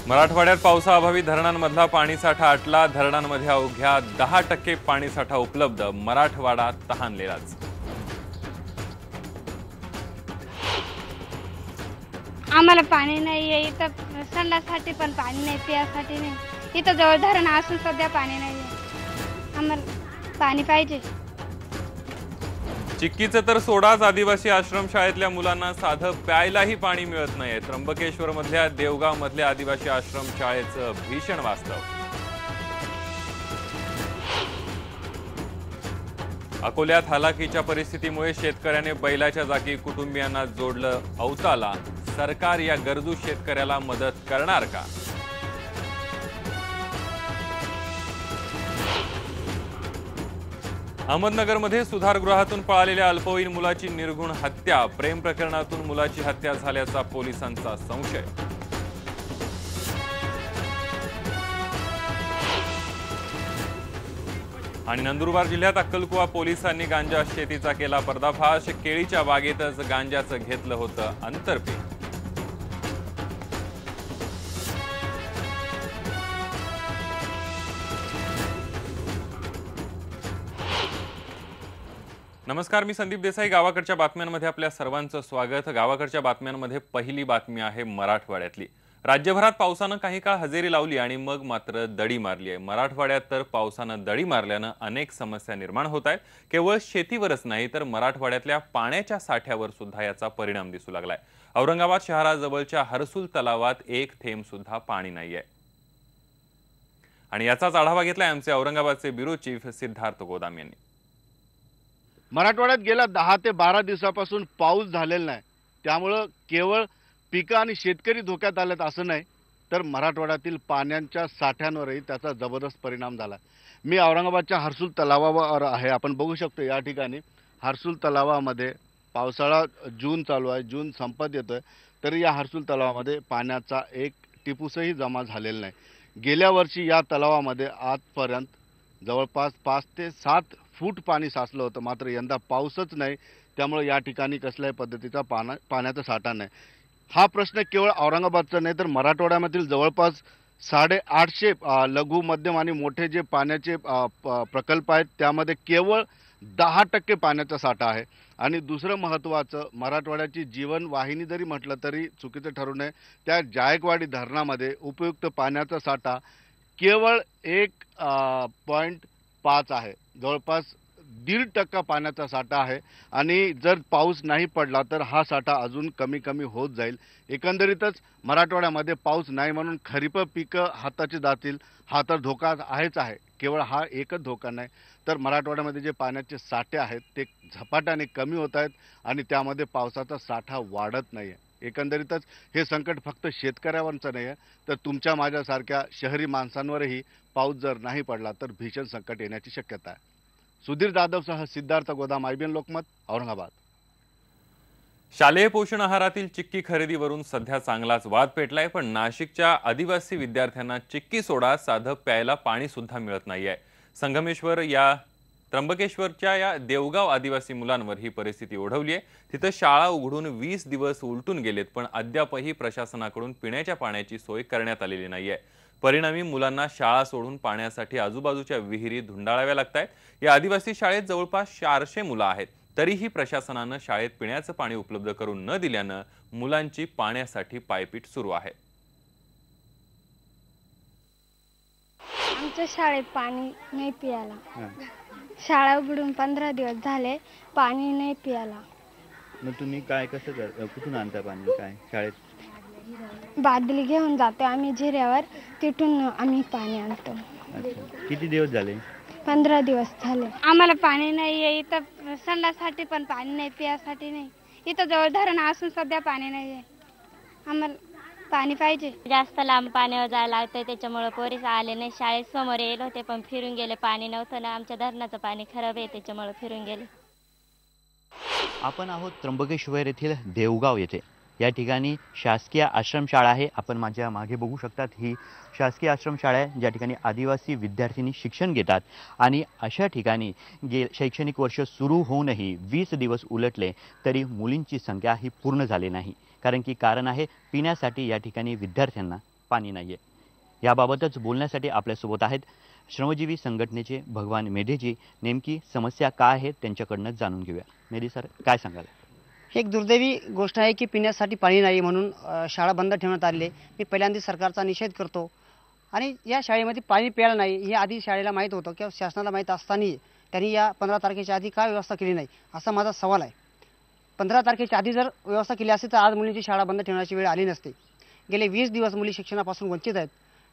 मराठवाड्यात पावसाअभावी धरणांमधला पाणीसाठा आटला। धरणांमध्ये अवघ्या 10% पाणीसाठा उपलब्ध। मराठवाडा तहानलेलाच। आम्हाला पाणी नाही आहे इथं, संडासाठी पण पाणी नाही, पियासाठी नाही। इथं जवळ धरण असून सध्या पाणी नाही आहे। आम्हाला पाणी पाहिजे। चिक्कीचं तर सोडाच, आदिवासी आश्रमशाळेतल्या मुलांना साधं प्यायलाही पाणी मिळत नाहीये। त्र्यंबकेश्वर मधल्या देवगाव मधल्या आदिवासी आश्रमशाळेचं भीषण वास्तव। अकोल्यात हालाकीच्या परिस्थितीमुळे शेतकऱ्याने बैलाच्या जागी कुटुंबियांना जोडलं अवताला। सरकार या गरजू शेतकऱ्याला मदत करणार का? अहमदनगरमध्ये सुधारगृहातून पळालेल्या अल्पवयीन मुलाची निर्घृण हत्या। प्रेम प्रकरणातून मुलाची हत्या झाल्याचा पोलिसांचा संशय। आणि नंदुरबार जिल्ह्यात अक्कलकुवा पोलिसांनी गांजा शेतीचा केला पर्दाफाश। केळीच्या बागेतच गांजाचं घेतलं होतं आंतरपीक। नमस्कार, मी संदीप देसाई। गावाकडच्या बातम्यांमध्ये आपल्या सर्वांचं स्वागत। गावाकडच्या बातम्यांमध्ये पहिली बातमी आहे मराठवाड्यातली। राज्यभरात पावसानं काही काळ हजेरी लावली आणि मग मात्र दडी मारली आहे। मराठवाड्यात तर पावसानं दडी मारल्यानं अनेक समस्या निर्माण होत आहेत। केवळ शेतीवरच नाही तर मराठवाड्यातल्या पाण्याच्या साठ्यावर सुद्धा याचा परिणाम दिसू लागलाय। औरंगाबाद शहराजवळच्या हर्सुल तलावात एक थेंब सुद्धा पाणी नाहीये। आणि याचाच आढावा घेतलाय आमचे औरंगाबादचे ब्युरो चीफ सिद्धार्थ गोदाम यांनी। मराठवाड्यात गेल्या 10 ते 12 दिवसापासून पाऊस झालेला नाही। त्यामुळे केवळ पिकं आणि शेतकरी धोक्यात आलेत असं नाही, तर मराठवाड्यातील पाण्याच्या साठ्यांवरही त्याचा जबरदस्त परिणाम झाला। मी औरंगाबादच्या हर्सुल तलावावर आहे। आपण बघू शकतो या ठिकाणी हर्सुल तलावामध्ये पावसाळा जून चालू आहे, जून संपत येतोय, तरी या हर्सुल तलावामध्ये पाण्याचा एक टिपूसही जमा झालेला नाही। गेल्या वर्षी या तलावामध्ये आजपर्यंत जवळपास 5 ते 7 फूट पाणी साचलं होतं, मात्र यंदा पाऊसच नाही। त्यामुळे या ठिकाणी कसल्याही पद्धतीचा पाण्याचा साठा नाही। हा प्रश्न केवळ औरंगाबादचा नाही तर मराठवाड्यामधील जवळपास 850 लघु मध्यम आणि मोठे जे पाण्याचे प्रकल्प आहेत त्यामध्ये केवळ 10% पाण्याचा साठा आहे। आणि दुसरं महत्त्वाचं, मराठवाड्याची जीवनवाहिनी जरी म्हटलं तरी चुकीचं ठरू नये, त्या जायकवाडी धरणामध्ये उपयुक्त पाण्याचा साठा केवळ 1.5 आहे। जवळपास 1.5% पाण्याचा साठा आहे आणि जर पाऊस नाही पडला तर हा साठा अजून कमी होत जाईल। एकंदरीतच मराठवाड्यामध्ये पाऊस नाही म्हणून खरीप पिकं हाताची जातील, हा तर धोका आहेच आहे। केवळ हा एकच धोका नाही तर मराठवाड्यामध्ये जे पाण्याचे साठे आहेत ते झपाट्याने कमी होत आहेत आणि त्यामध्ये पावसाचा साठा वाढत नाही आहे। एकंदरीतच हे संकट फक्त शेतकऱ्यांवरचं नाही आहे तर तुमच्या माझ्यासारख्या शहरी माणसांवरही पाऊस जर नाही पडला तर भीषण संकट येण्याची शक्यता आहे। सुधीर जाधवसह सिद्धार्थ गोदाम, IBN लोकमत, औरंगाबाद। शालेय पोषण आहारातील चिक्की खरेदीवरून सध्या चांगलाच वाद पेटलाय, पण नाशिकच्या आदिवासी विद्यार्थ्यांना चिक्की सोडा साधं प्यायला पाणी सुद्धा मिळत नाहीये। त्र्यंबकेश्वरच्या या देवगाव आदिवासी मुलांवर ही परिस्थिती ओढवली आहे। तिथं शाळा उघडून 20 दिवस उलटून गेलेत, पण अद्यापही प्रशासनाकडून पिण्याच्या पाण्याची सोय करण्यात आलेली नाहीये। परिणामी मुलांना शाळा सोडून पाण्यासाठी आजूबाजूच्या विहिरी धुंडाळाव्या लागतायत। या आदिवासी शाळेत जवळपास 400 मुलं आहेत, तरीही प्रशासनानं शाळेत पिण्याचं पाणी उपलब्ध करून न दिल्यानं मुलांची पाण्यासाठी पायपीट सुरू आहे। आमच्या शाळेत पाणी नाही पियाला। शाळा उघडून 15 दिवस झाले, पाणी नाही पियाला। मग तुम्ही काय कसं कुठून आणता पाणी? काय शाळेत बादली घेऊन जातो आम्ही जिऱ्यावर, तिथून आम्ही पाणी आणतो। अच्छा, किती दिवस झाले? 15 दिवस झाले। आम्हाला पाणी नाही आहे इथं, संडासाठी पण पाणी नाही, पियासाठी नाही। इथं जवळ धरण असून सध्या पाणी नाही आहे। आम्हाला पाणी पाहिजे। जास्त लांब पाण्यावर जायला लागतंय, त्याच्यामुळे पोरीस आले नाही। शाळेत समोर येईल होते पण फिरून गेले, पाणी नव्हतं ना। आमच्या धरणाचं पाणी खराब आहे त्याच्यामुळे फिरून गेले। आपण आहोत त्र्यंबकेश्वर येथील देवगाव येथे। या ठिकाणी शासकीय आश्रमशाळा आहे। आपण माझ्या मागे बघू शकतात, ही शासकीय आश्रमशाळा आहे ज्या ठिकाणी आदिवासी विद्यार्थ्यांनी शिक्षण घेतात। आणि अशा ठिकाणी शैक्षणिक वर्ष सुरू होऊनही 20 दिवस उलटले तरी मुलींची संख्या ही पूर्ण झाली नाही। कारण आहे पिण्यासाठी या ठिकाणी विद्यार्थ्यांना पाणी नाहीये. याबाबतच बोलण्यासाठी आपल्यासोबत आहेत श्रमजीवी संघटनेचे भगवान मेढेजी. नेमकी समस्या काय आहे त्यांच्याकडनं जाणून घेऊया. मेढे सर, काय सांगाल? एक दुर्दैवी गोष्ट आहे की पिण्यासाठी पाणी नाही म्हणून शाळा बंद ठेवण्यात आली. मी पहिल्यांदा सरकारचा निषेध करतो. आणि या शाळेमध्ये पाणी प्यायला नाही हे आधी शाळेला माहीत होतं किंवा शासनाला माहीत असतानाही त्यांनी या 15 तारखेच्या आधी काय व्यवस्था केली नाही असा माझा सवाल आहे. 15 तारखेच्या आधी जर व्यवस्था केली असती तर आज मुलींची शाळा बंद ठेवण्याची वेळ आली नसते. गेले 20 दिवस मुली शिक्षणापासून वंचित आहेत.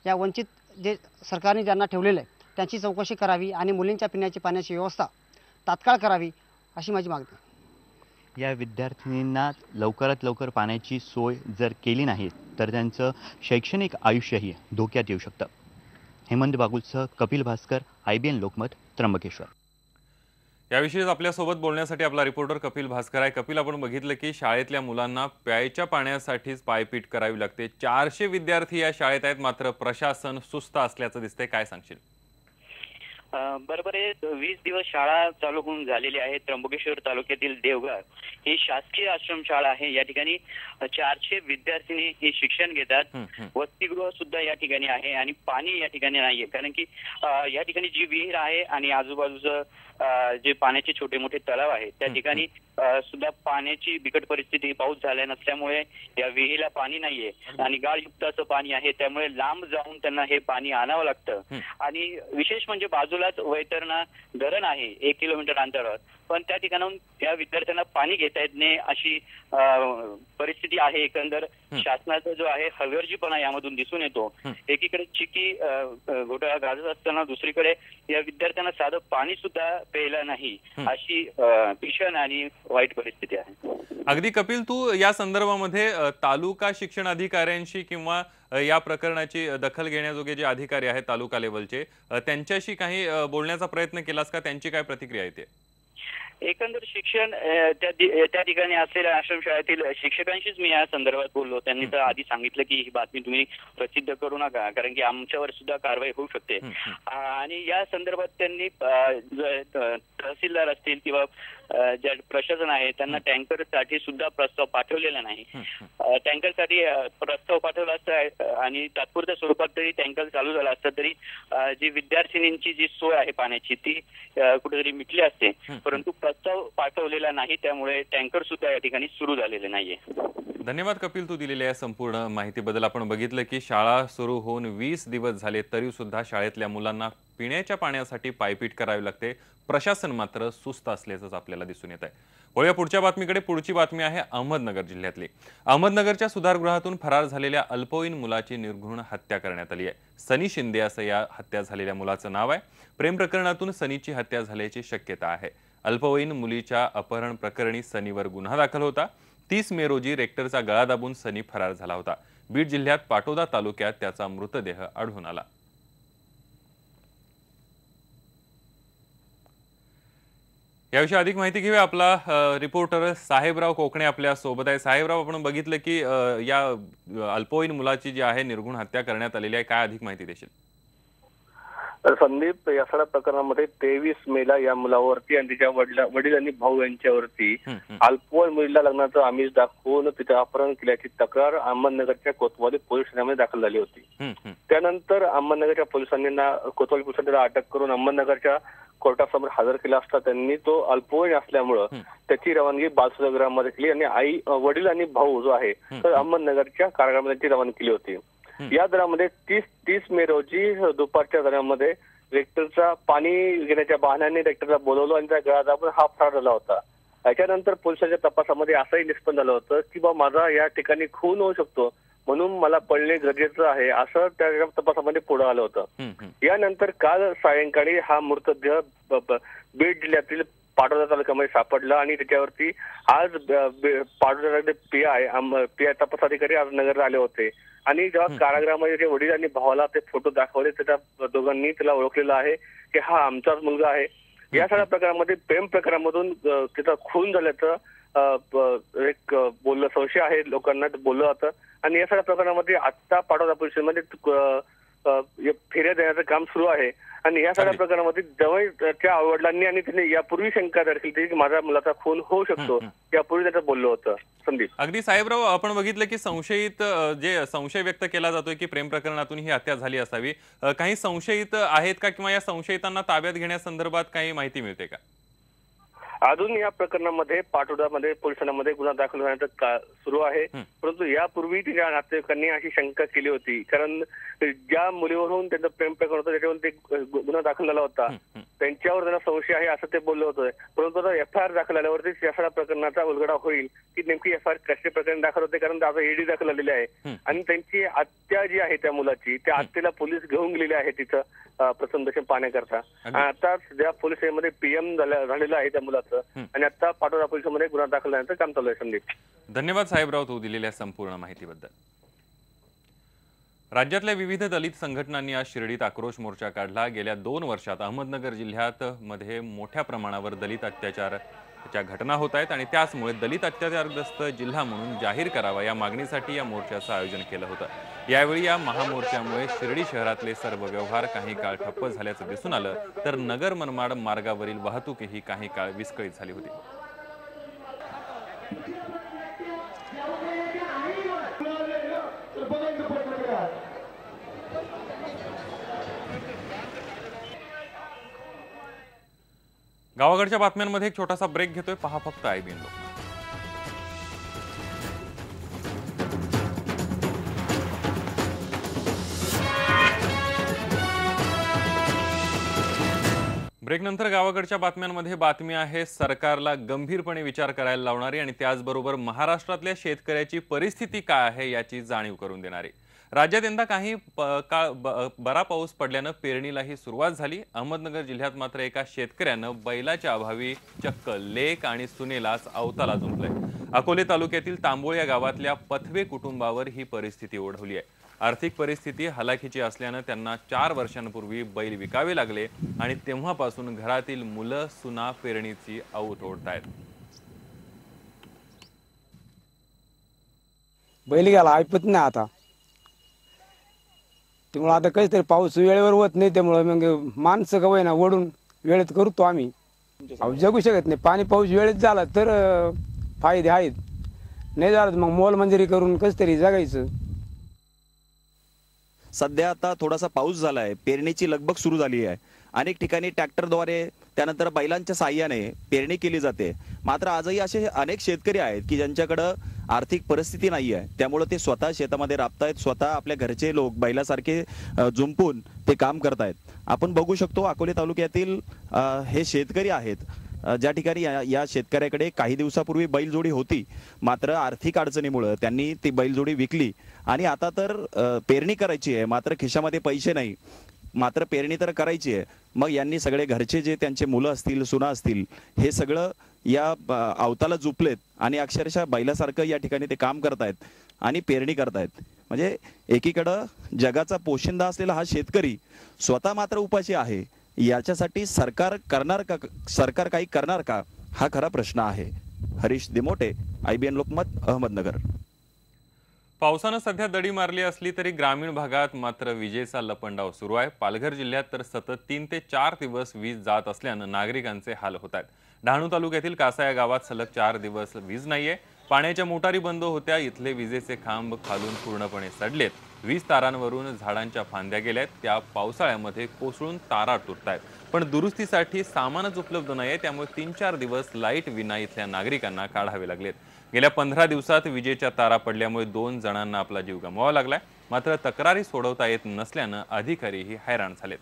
या वंचित जे सरकारने ज्यांना ठेवलेलं आहे त्यांची चौकशी करावी आणि मुलींच्या पिण्याची पाण्याची व्यवस्था तात्काळ करावी अशी माझी मागणी आहे. या विद्यार्थिनींना लवकरात लवकर पाण्याची सोय जर केली नाही तर त्यांचं शैक्षणिक आयुष्यही धोक्यात येऊ शकतं. हेमंत बागुलसह कपिल भास्कर, IBN लोकमत, त्र्यंबकेश्वर. याविषयी आपल्यासोबत बोलण्यासाठी आपला रिपोर्टर कपिल भास्कर आहे. कपिल, आपण बघितलं की शाळेतल्या मुलांना प्यायच्या पाण्यासाठीच पायपीट करावी लागते. 400 विद्यार्थी या शाळेत आहेत, मात्र प्रशासन सुस्त असल्याचं दिसतंय. काय सांगशील? बरोबर आहे. 20 दिवस शाळा चालू होऊन झालेली आहे. त्र्यंबकेश्वर तालुक्यातील देवगाव ही शासकीय आश्रमशाळा आहे. या ठिकाणी 400 विद्यार्थिनी हे शिक्षण घेतात. वसतिगृह सुद्धा या ठिकाणी आहे आणि पाणी या ठिकाणी नाहीये, कारण की या ठिकाणी जी विहीर आहे आणि आजूबाजूचं जे पाण्याचे छोटे मोठे तलाव आहेत त्या ठिकाणी सुद्धा पाण्याची बिकट परिस्थिती, पाऊस झाल्या नसल्यामुळे या विहिरीला पाणी नाहीये आणि गाळयुक्त असं पाणी आहे. त्यामुळे लांब जाऊन त्यांना हे पाणी आणावं लागतं. आणि विशेष म्हणजे बाजूलाच वैतरणा धरण आहे 1 किलोमीटर अंतरावर, पण त्या ठिकाणाहून त्या विद्यार्थ्यांना पाणी घेता येत नाही अशी परिस्थिती आहे. एकंदर शासनाचा जो आहे हलगर्जीपणा यामधून दिसून येतो. एकीकडे चिकी घोटाळा गाजत असताना दुसरीकडे या विद्यार्थ्यांना साधं पाणी सुद्धा प्यायला नाही अशी भीषण आणि वाईट परिस्थिती आहे. अगदी कपिल, तू या संदर्भामध्ये तालुका शिक्षण अधिकाऱ्यांशी किंवा या प्रकरणाची दखल घेण्याजोगे जे अधिकारी आहेत तालुका लेवलचे त्यांच्याशी काही बोलण्याचा प्रयत्न केलास का? त्यांची काय प्रतिक्रिया येते? एकंदर शिक्षण त्या ठिकाणी असलेल्या आश्रमशाळेतील शिक्षकांशीच मी या संदर्भात बोललो. त्यांनी तर आधी सांगितलं की ही बातमी तुम्ही प्रसिद्ध करू नका, कारण की आमच्यावर सुद्धा कारवाई होऊ शकते. आणि या संदर्भात त्यांनी तहसीलदार असतील किंवा ज्या प्रशासन आहे त्यांना टँकरसाठी सुद्धा प्रस्ताव पाठवलेला नाही. टँकरसाठी प्रस्ताव पाठवला असता आणि तात्पुरत्या स्वरूपात तरी टँकर चालू झाला असता तरी जी विद्यार्थिनींची जी सोय आहे पाण्याची ती कुठेतरी मिटली असते. परंतु प्रस्ताव पाठवलेला नाही, त्यामुळे टँकर सुद्धा या ठिकाणी सुरू झालेले नाहीये. धन्यवाद कपिल, तू दिलेल्या या संपूर्ण माहितीबद्दल. आपण बघितलं की शाळा सुरू होऊन 20 दिवस झाले तरी सुद्धा शाळेतल्या मुलांना पिण्याच्या पाण्यासाठी पायपीट करावी लागते. प्रशासन मात्र सुस्त असल्याचंच आपल्याला दिसून येत आहे. वळूया पुढच्या बातमीकडे. पुढची बातमी आहे अहमदनगर जिल्ह्यातली. अहमदनगरच्या सुधारगृहातून फरार झालेल्या अल्पवयीन मुलाची निर्घृण हत्या करण्यात आली आहे. सनी शिंदे असं या हत्या झालेल्या मुलाचं नाव आहे. प्रेम प्रकरणातून सनीची हत्या झाल्याची शक्यता आहे. अल्पवयीन मुलीच्या अपहरण प्रकरणी सनीवर गुन्हा दाखल होता. 30 मे रोजी रेक्टरचा गळा दाबून सनी फरार झाला होता. बीड जिल्ह्यात पाटोदा तालुक्यात त्याचा मृतदेह आढळून आला. याविषयी अधिक माहिती घेऊया. आपला रिपोर्टर साहेबराव कोकणे आपल्या सोबत आहे. साहेबराव, आपण बघितलं की या अल्पवयीन मुलाची जी आहे निर्घृण हत्या करण्यात आलेली आहे, काय अधिक माहिती देशील? तर संदीप, या सगळ्या प्रकरणामध्ये 23 मेला या मुलावरती आणि तिच्या वडील आणि भाऊ यांच्यावरती अल्पवयीन मुलीला लग्नाचं आमिष दाखवून तिचं अपहरण केल्याची तक्रार अहमदनगरच्या कोतवाली पोलीस ठाण्यामध्ये दाखल झाली होती. त्यानंतर अहमदनगरच्या पोलिसांनी कोतवाली पोलिसांनी अटक करून अहमदनगरच्या कोर्टासमोर हजर केला असता त्यांनी तो अल्पवयीन असल्यामुळं त्याची रवानगी बालसुधागृहामध्ये केली आणि आई, वडील आणि भाऊ जो आहे तर अहमदनगरच्या कारागृहामध्ये त्याची रवानगी केली होती. या दरामध्ये 30 मे रोजी दुपारच्या दरम्यानमध्ये रेक्टरचा पाणी घेण्याच्या बहाण्याने रेक्टरला बोलवलं आणि त्या गळा दाबून हा फरार झाला होता. याच्यानंतर पोलिसांच्या तपासामध्ये असंही निष्पन्न झालं होतं की बा माझा या ठिकाणी खून होऊ शकतो, म्हणून मला पळणे गरजेचं आहे, असं त्या तपासामध्ये पुढे आलं होतं. यानंतर काल सायंकाळी हा मृतदेह बीड जिल्ह्यातील पाटोदा तालुक्यामध्ये सापडला आणि त्याच्यावरती आज पाटोदा पीआय तपास अधिकारी आज नगरला आले होते आणि जेव्हा कारागृहामध्ये जे वडील आणि भावाला ते फोटो दाखवले त्याच्या दोघांनी त्याला ओळखलेलं आहे की हा आमचाच मुलगा आहे. या सगळ्या प्रकारामध्ये प्रेम प्रकारामधून तिचा खून झाल्याचं एक संशय आहे लोकांना बोललं होतं आणि या सगळ्या प्रकरणामध्ये आत्ता पाटोदा पोलिसांमध्ये फेऱ्या देण्याचं काम सुरू आहे आणि या सगळ्या प्रकारामध्ये जवळच्या वडिलांनी आणि त्यांनी यापूर्वी शंका दर्शवली की माझ्या मुलाचा खून होऊ शकतो, यापूर्वी त्याचं बोललं होतं. संदीप, अगदी साहेबराव, आपण बघितलं की संशयित जे संशय व्यक्त केला जातोय की प्रेम प्रकरणातून ही हत्या झाली असावी, काही संशयित आहेत का किंवा या संशयितांना ताब्यात घेण्यासंदर्भात काही माहिती मिळते का? अजून या प्रकरणामध्ये पाटोदामध्ये पोलिसांमध्ये गुन्हा दाखल होण्याचं सुरू आहे, परंतु यापूर्वी तिच्या नातेवाईकांनी अशी शंका केली होती, कारण ज्या मुलीवरून त्यांचं प्रेम प्रकरण होतं त्याच्यावरून ते गुन्हा दाखल झाला होता, त्यांच्यावर त्यांना संशय आहे असं ते बोललं होतं. परंतु आता FIR दाखल झाल्यावरतीच या सगळ्या प्रकरणाचा उलगडा होईल की नेमकी FIR कशा प्रकारे दाखल होते, कारण आता ED दाखल झालेली आहे आणि त्यांची आत्या जी आहे त्या मुलाची, त्या आत्याला पोलीस घेऊन गेलेले आहे तिचं प्रथमदर्शन पाहण्याकरता. आता ज्या पोलीस स्टेशनमध्ये PM झालेलं आहे त्या मुलाचं आणि आता पाटोदा पोलिसांमध्ये गुन्हा दाखल झाल्याचं काम चालू आहे. संदीप, धन्यवाद साहेबराव तू दिलेल्या संपूर्ण माहितीबद्दल. राज्यातल्या विविध दलित संघटनांनी आज शिर्डीत आक्रोश मोर्चा काढला. गेल्या 2 वर्षात अहमदनगर जिल्ह्यात मध्ये मोठ्या प्रमाणावर दलित अत्याचाराच्या घटना होत आहेत आणि त्याचमुळे दलित अत्याचारग्रस्त जिल्हा म्हणून जाहीर करावा या मागणीसाठी या मोर्चाचं आयोजन केलं होतं. यावेळी या महामोर्चामुळे शिर्डी शहरातले सर्व व्यवहार काही काळ ठप्प झाल्याचं दिसून आलं, तर नगर मनमाड मार्गावरील वाहतूकही काही काळ विस्कळीत झाली होती. गावाकडच्या बातम्यांमध्ये एक छोटासा ब्रेक घेतोय, पहा फक्त IBN लोकमत. ब्रेक नंतर गावाकडच्या बातम्यांमध्ये बातमी आहे सरकारला गंभीरपणे विचार करायला लावणारी आणि त्याचबरोबर महाराष्ट्रातल्या शेतकऱ्याची परिस्थिती काय आहे याची जाणीव करून देणारी. राज्यात यंदा काही बरा पाऊस पडल्यानं पेरणीलाही सुरुवात झाली. अहमदनगर जिल्ह्यात मात्र एका शेतकऱ्यानं बैलाच्या अभावी चक्क लेक आणि सुनेलाच अवताला जुंपलंय. अकोले तालुक्यातील तांबोळ या गावातल्या पथवे कुटुंबावर ही परिस्थिती ओढवली आहे. आर्थिक परिस्थिती हलाखीची असल्यानं त्यांना 4 वर्षांपूर्वी बैल विकावे लागले आणि तेव्हापासून घरातील मुलं सुना पेरणीची औत ओढतायत. बैल गेला ऐकत नाही आता, त्यामुळे आता काहीतरी पाऊस वेळेवर होत नाही, त्यामुळे मग माणसं का ना ओढून वेळेत करतो आम्ही. जगू शकत नाही, पाणी पाऊस वेळेत झाला तर फायदे आहेत, नाही झालं मग मोलमंजुरी करून कसं तरी जगायचं. सध्या आता थोडासा पाऊस झाला आहे, पेरणीची लगबग सुरू झाली आहे. अनेक ठिकाणी ट्रॅक्टरद्वारे त्यानंतर बैलांच्या साहाय्याने पेरणी केली जाते. मात्र आजही असे अनेक शेतकरी आहेत की ज्यांच्याकडे आर्थिक परिस्थिती नाही आहे, त्यामुळे ते स्वतः शेतामध्ये राबतायत, स्वतः आपल्या घरचे लोक बैलासारखे जुंपून ते काम करतायत. आपण बघू शकतो अकोले तालुक्यातील हे शेतकरी आहेत, ज्या ठिकाणी या शेतकऱ्याकडे काही दिवसापूर्वी बैलजोडी होती, मात्र आर्थिक अडचणीमुळे त्यांनी ती बैलजोडी विकली आणि आता तर पेरणी करायची आहे, मात्र खिशामध्ये पैसे नाही, मात्र पेरणी तर करायची आहे. मग यांनी सगळे घरचे जे त्यांचे मुलं असतील, सुना असतील, हे सगळं या अवताला जुपलेत आणि अक्षरशः बैलासारखं या ठिकाणी ते काम करतायत आणि पेरणी करतायत. म्हणजे एकीकडं जगाचा पोशिंदा असलेला हा शेतकरी स्वतः मात्र उपाशी आहे. याच्यासाठी सरकार काही करणार का, हा खरा प्रश्न आहे. हरीश दिमोटे, IBN लोकमत, अहमदनगर. पावसानं सध्या दडी मारली असली तरी ग्रामीण भागात मात्र विजेचा लपंडाव सुरू आहे. पालघर जिल्ह्यात तर सतत 3 ते 4 दिवस वीज जात असल्यानं नागरिकांचे हाल होत आहेत. डहाणू तालुक्यातील कासा या गावात सलग 4 दिवस वीज नाहीये. पाण्याच्या मोटारी बंद होत्या, इथले विजेचे खांब खालून पूर्णपणे सडलेत. वीज तारांवरून झाडांच्या फांद्या गेल्यात, त्या पावसाळ्यामध्ये कोसळून तारा तुटतायत. पण दुरुस्तीसाठी सामानच उपलब्ध नाहीये, त्यामुळे 3-4 दिवस लाईट विना इथल्या नागरिकांना काढावे लागलेत. गेल्या 15 दिवसात विजेच्या तारा पडल्यामुळे 2 जणांना आपला जीव गमवावा लागलाय. मात्र तक्रारी सोडवता येत नसल्यानं अधिकारीही हैराण झालेत.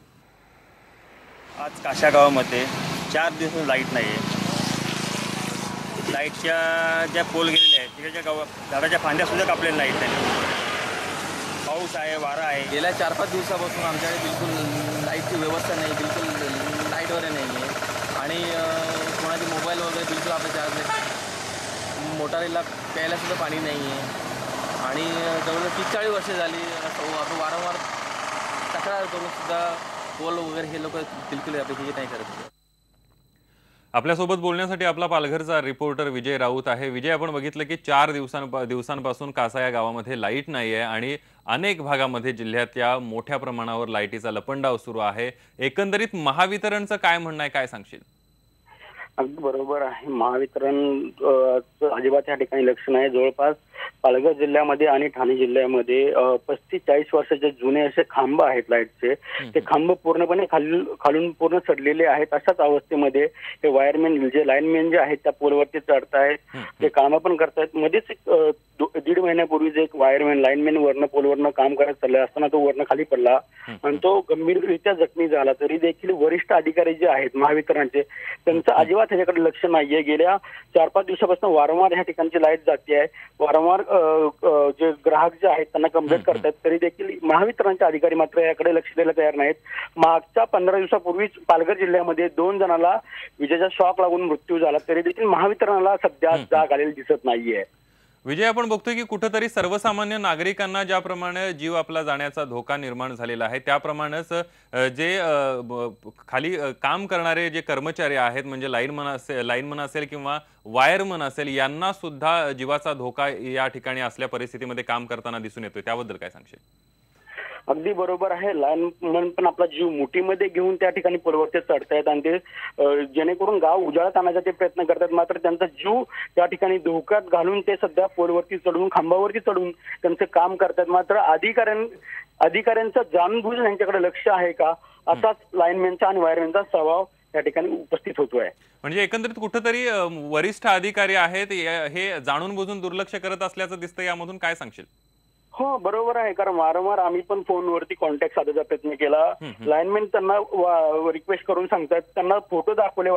आज काशा गावामध्ये 4 दिवस लाईट नाहीये. लाईटच्या ज्या पोल गेलेल्या आहेत तिकडच्या झाडाच्या फांद्या सुद्धा कापलेल्या नाहीत त्यांनी. पाऊस आहे, वारा आहे. गेल्या 4-5 दिवसापासून आमच्याकडे बिलकुल लाईटची व्यवस्था नाही, बिलकुल लाईट वगैरे नाही आहे आणि कोणाचे मोबाईल वगैरे बिलकुल आपले चार्ज नाही. मोटारीला प्यायला सुद्धा पाणी नाही आहे आणि जवळजवळ 30-40 वर्षे झाली आपण वारंवार तक्रार करून सुद्धा पोल वगैरे हे लोक बिलकुल हे नाही करत. आपल्यासोबत बोलण्यासाठी आपला पालघरचा रिपोर्टर विजय राऊत आहे. विजय, आपण बघितलं की 4 दिवसांपासून कासा या गावामध्ये लाईट नाही आहे आणि अनेक भागामध्ये जिल्ह्यात या मोठ्या प्रमाणावर लाईटीचा लपंडाव सुरू आहे. एकंदरीत महावितरणचं काय म्हणणं आहे, काय सांगशील? अगदी बरोबर आहे. महावितरण अजिबात या ठिकाणी लक्ष नाही. जवळपास पालघर जिल्ह्यामध्ये आणि ठाणे जिल्ह्यामध्ये 35-40 वर्षाचे जुने असे खांब आहेत लाईटचे. ते खांब पूर्णपणे खालून पूर्ण सडलेले आहेत. अशाच अवस्थेमध्ये हे वायरमॅन जे लाईनमॅन जे आहेत त्या पोलवरती चढतायत, ते कामं पण करतायत. मध्येच 1.5 महिन्यापूर्वीच एक वायरमॅन लाईनमॅन वरनं पोलवरनं काम करत चालला असताना तो वरनं खाली पडला आणि तो गंभीररित्या जखमी झाला. तरी देखील वरिष्ठ अधिकारी जे आहेत महावितरणचे त्यांचं अजिबात ह्याच्याकडे लक्ष नाहीये. गेल्या 4-5 दिवसापासून वारंवार ह्या ठिकाणची लाईट जाते आहे. वारंवार जे ग्राहक जे आहेत त्यांना कंप्लेंट करतात. तरी देखील महावितरणचे अधिकारी मात्र याकडे लक्ष द्यायला तयार नाहीत. मागच्या 15 दिवसापूर्वीच पालघर जिल्ह्यामध्ये 2 जणांना विजेचा शॉक लागून मृत्यू झाला. तरी देखील महावितरणाला सध्या जाग आलेली दिसत नाहीये. विजय, आपण बघतोय की कुठेतरी सर्वसामान्य नागरिकांना ज्याप्रमाणे जीव आपला जाण्याचा धोका निर्माण झालेला आहे त्याप्रमाणेच जे खाली काम करणारे जे कर्मचारी आहेत, म्हणजे लाईनमन असेल किंवा वायरमन असेल, यांना सुद्धा जीवाचा धोका या ठिकाणी असल्या परिस्थितीमध्ये काम करताना दिसून येतोय. त्याबद्दल काय सांगशील? अगदी बरोबर आहे. लाईनमन पण आपला जीव मुठीमध्ये घेऊन त्या ठिकाणी पोलवरती चढतायत आणि ते जेणेकरून गाव उजाळत आणण्याचा ते प्रयत्न करतात. मात्र त्यांचा जीव त्या ठिकाणी धोक्यात घालून ते सध्या पोलवरती चढून खांबावरती चढून त्यांचं काम करतात. मात्र अधिकाऱ्यांचं जाणूनबुजून यांच्याकडे लक्ष आहे का, असाच लाईनमॅनचा आणि वायरमॅनचा स्वभाव या ठिकाणी उपस्थित होतोय. म्हणजे एकंदरीत कुठेतरी वरिष्ठ अधिकारी आहेत हे जाणून बुजून दुर्लक्ष करत असल्याचं दिसतं. यामधून काय सांगशील? हो, बरोबर आहे. कारण वारंवार आम्ही पण फोनवरती कॉन्टॅक्ट साधायचा प्रयत्न केला. लाईनमॅन त्यांना रिक्वेस्ट करून सांगतात, त्यांना फोटो दाखवले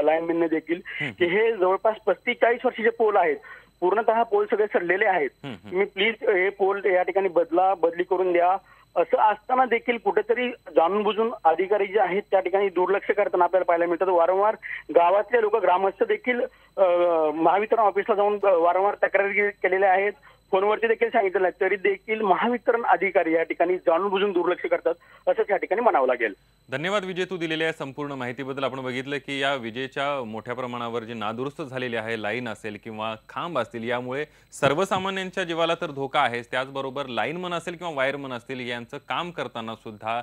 लाईनमॅनने देखील की हे जवळपास 35-40 वर्षाचे पोल आहेत. पूर्णतः पोल सगळे सडलेले आहेत. तुम्ही प्लीज हे पोल या ठिकाणी बदली करून द्या. असं असताना देखील कुठेतरी जाणून बुजून अधिकारी जे आहेत त्या ठिकाणी दुर्लक्ष करताना आपल्याला पाहायला मिळतात. वारंवार गावातले लोक, ग्रामस्थ देखील महावितरण ऑफिसला जाऊन वारंवार तक्रारी केलेल्या आहेत. फोनवरती देखील सांगितलं नाही. तरी देखील महावितरण अधिकारी या ठिकाणी जाणून बुजून दुर्लक्ष करतात, असंच या ठिकाणी म्हणावं लागेल. धन्यवाद विजय, तू दिलेल्या संपूर्ण माहितीबद्दल. आपण बघितलं की या विजेच्या मोठ्या प्रमाणावर जे नादुरुस्त झालेले आहे, लाईन असेल किंवा खांब असतील, यामुळे सर्वसामान्यांच्या जीवाला तर धोका आहेच, त्याचबरोबर लाईनमन असेल किंवा वायरमन असतील यांचं काम करताना सुद्धा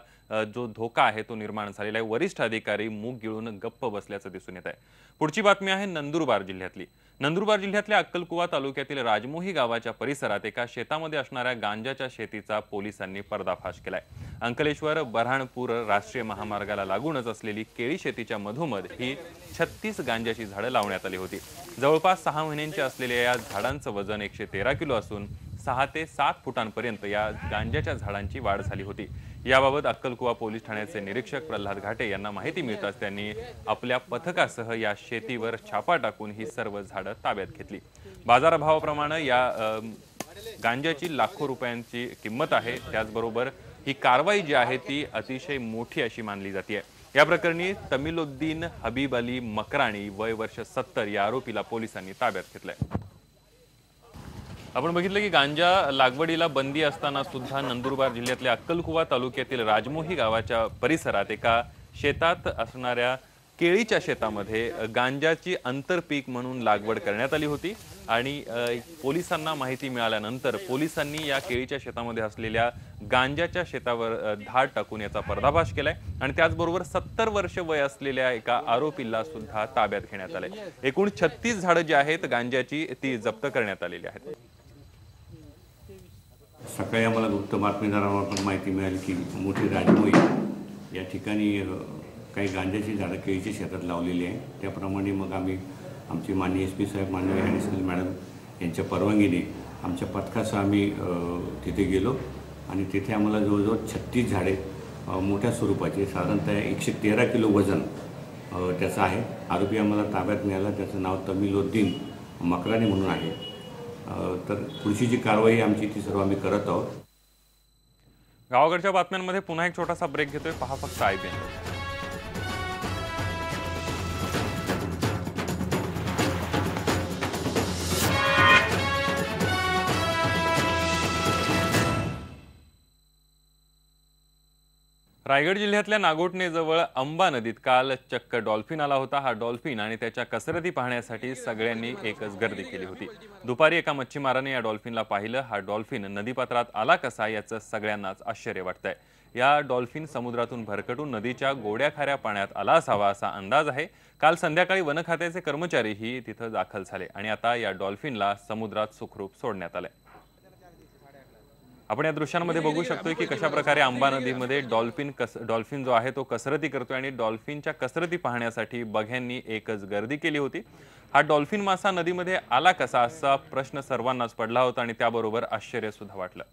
जो धोका आहे तो निर्माण झालेला आहे. वरिष्ठ अधिकारी मूग गिळून गप्प बसल्याचं दिसून येत आहे. पुढची बातमी आहे नंदुरबार जिल्ह्यातली. नंदुरबार जिल्ह्यातल्या अक्कलकुवा तालुक्यातील राजमोही गावाच्या परिसरात एका शेतामध्ये असणाऱ्या गांजाच्या शेतीचा पोलिसांनी पर्दाफाश केलाय. अंकलेश्वर बऱ्हाणपूर राष्ट्रीय महामार्गाला लागूनच असलेली केळी शेतीच्या मधोमध ही 36 गांजाची झाडं लावण्यात आली होती. जवळपास 6 महिन्यांची असलेल्या या झाडांचं वजन 113 किलो असून 6 ते 7 फुटांपर्यंत या गांजाच्या झाडांची वाढ झाली होती. याबाबत अक्कलकुवा पोलीस ठाण्याचे निरीक्षक प्रल्हाद घाटे यांना माहिती मिळताच त्यांनी आपल्या पथकासह या शेतीवर छापा टाकून ही सर्व झाडं ताब्यात घेतली. बाजारभावाप्रमाणे या गांजाची लाखो रुपयांची किंमत आहे. त्याचबरोबर ही कारवाई जी आहे ती अतिशय मोठी अशी मानली जाते. या प्रकरणी तमिलुद्दीन हबीब अली मकराणी वय वर्ष 70 या आरोपीला पोलिसांनी ताब्यात घेतलंय. आपण बघितलं की गांजा लागवडीला बंदी असताना सुद्धा नंदुरबार जिल्ह्यातल्या अक्कलकुवा तालुक्यातील राजमोही गावाच्या परिसरात एका शेतात असणाऱ्या केळीच्या शेतामध्ये गांजाची आंतरपीक म्हणून लागवड करण्यात आली होती आणि पोलिसांना माहिती मिळाल्यानंतर पोलिसांनी या केळीच्या शेतामध्ये असलेल्या गांजाच्या शेतावर धाड टाकून याचा पर्दाफाश केलाय आणि त्याचबरोबर 70 वर्ष वय असलेल्या एका आरोपीला सुद्धा ताब्यात घेण्यात आले. एकूण 36 झाडं जी आहेत गांजाची ती जप्त करण्यात आलेली आहेत. सकाळी आम्हाला गुप्त बातमीदारांवर माहिती मिळाली की मोठी राजमोही या ठिकाणी काही गांजाची झाडं केळीच्या शेतात लावलेली आहे. त्याप्रमाणे मग आम्ही आमचे माननीय SP साहेब, माननीय ॲडिशनल मॅडम यांच्या परवानगीने आमच्या पथकासह आम्ही तिथे गेलो आणि तिथे आम्हाला जवळजवळ 36 झाडे मोठ्या स्वरूपाचे साधारणतः 113 किलो वजन त्याचं आहे. आरोपी आम्हाला ताब्यात मिळाला. त्याचं नाव तमिलुद्दीन मकराणी म्हणून आहे. तर पुढची जी कारवाई आमची ती सर्व आम्ही करत आहोत. गावाकडच्या बातम्यांमध्ये पुन्हा एक छोटासा ब्रेक घेतोय. पहा फक्त IBN. रायगड जिल्ह्यातल्या नागोठणेजवळ अंबा नदीत काल चक्क डॉल्फिन आला होता। हा डॉल्फिन आणि त्याच्या कसरती पाहण्यासाठी सगळ्यांनी एकच गर्दी केली होती। दुपारी एका मच्छीमाराने या डॉल्फिनला पाहिलं। हा डॉल्फिन नदीपात्रात आला कसा याचं सगळ्यांनाच आश्चर्य वाटतंय। या डॉल्फिन समुद्रातून भरकटून नदीच्या गोड्या खाऱ्या पाण्यात आला असावा असा अंदाज आहे। काल संध्याकाळी वन खात्याचे कर्मचारीही तिथं दाखल झाले आणि आता या डॉल्फिनला समुद्रात सुखरूप सोडण्यात आले। आपण या दृश्यांमध्ये बघू शकतोय की कशा प्रकारे अंबा नदीमध्ये डॉल्फिन जो आहे तो कसरती करतोय आणि डॉल्फिनच्या कसरती पाहण्यासाठी बघ्यांनी एकच गर्दी केली होती। हा डॉल्फिन मासा नदीमध्ये आला कसा असा प्रश्न सर्वांनाच पडला होता आणि त्याबरोबर आश्चर्य सुद्धा वाटलं।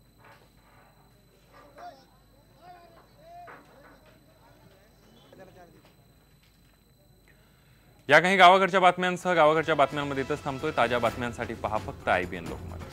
या काही गावाकडच्या बातम्यांसह गावाकडच्या बातम्यांमध्ये इथंच थांबतोय। ताज्या बातम्यांसाठी पहा फक्त IBN लोकमत।